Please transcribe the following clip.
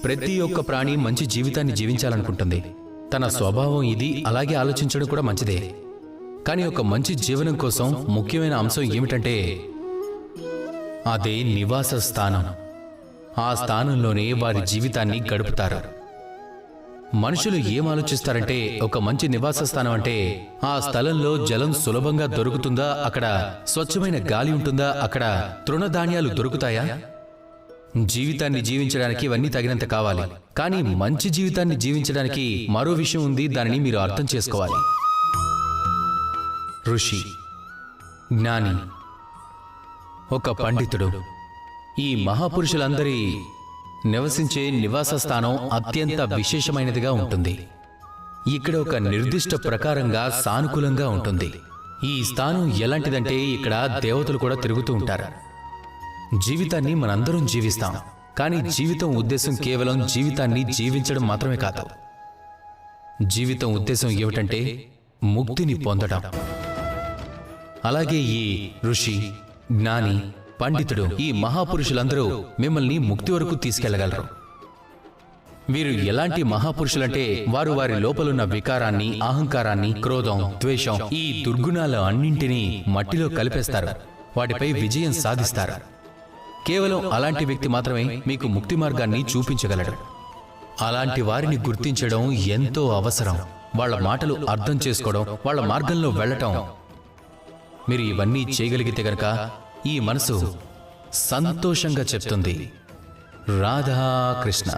ప్రతి ఒక్క ప్రాణి మంచి జీవితాన్ని జీవించాలనుకుంటుంది. తన స్వభావం ఇది, అలాగే ఆలోచించడం కూడా మంచిదే. కానీ ఒక మంచి జీవనం కోసం ముఖ్యమైన అంశం ఏమిటంటే అదే నివాస స్థానం. ఆ స్థానంలోనే వారి జీవితాన్ని గడుపుతారు. మనుషులు ఏం ఆలోచిస్తారంటే ఒక మంచి నివాస స్థానం అంటే ఆ స్థలంలో జలం సులభంగా దొరుకుతుందా, అక్కడ స్వచ్ఛమైన గాలి ఉంటుందా, అక్కడ తృణధాన్యాలు దొరుకుతాయా? జీవితాన్ని జీవించడానికి ఇవన్నీ తగినంత కావాలి. కానీ మంచి జీవితాన్ని జీవించడానికి మరో విషయం ఉంది, దానిని మీరు అర్థం చేసుకోవాలి. ఋషి, జ్ఞాని, ఒక పండితుడు, ఈ మహాపురుషులందరి నివసించే నివాస స్థానం అత్యంత విశేషమైనదిగా ఉంటుంది. ఇక్కడ ఒక నిర్దిష్ట ప్రకారంగా సానుకూలంగా ఉంటుంది. ఈ స్థానం ఎలాంటిదంటే ఇక్కడ దేవతలు కూడా తిరుగుతూ ఉంటారు. జీవితాన్ని మనందరం జీవిస్తాం, కానీ జీవితం ఉద్దేశం కేవలం జీవితాన్ని జీవించడం మాత్రమే కాదు. జీవితం ఉద్దేశం ఏమిటంటే ముక్తిని పొందడం. అలాగే ఈ ఋషి, జ్ఞాని, పండితుడు, ఈ మహాపురుషులందరూ మిమ్మల్ని ముక్తి వరకు తీసుకెళ్లగలరు. వీరు ఎలాంటి మహాపురుషులంటే వారు వారి లోపలున్న వికారాన్ని, అహంకారాన్ని, క్రోధం, ద్వేషం, ఈ దుర్గుణాలు అన్నింటినీ మట్టిలో కలిపేస్తారు. వాటిపై విజయం సాధిస్తారు. కేవలం అలాంటి వ్యక్తి మాత్రమే మీకు ముక్తి మార్గాన్ని చూపించగలడు. అలాంటి వారిని గుర్తించడం ఎంతో అవసరం. వాళ్ళ మాటలు అర్థం చేసుకోవడం, వాళ్ళ మార్గంలో వెళ్ళటం. మీరు ఇవన్నీ చేయగలిగితే గనక ఈ మనసు సంతోషంగా చెప్తుంది, రాధా కృష్ణ.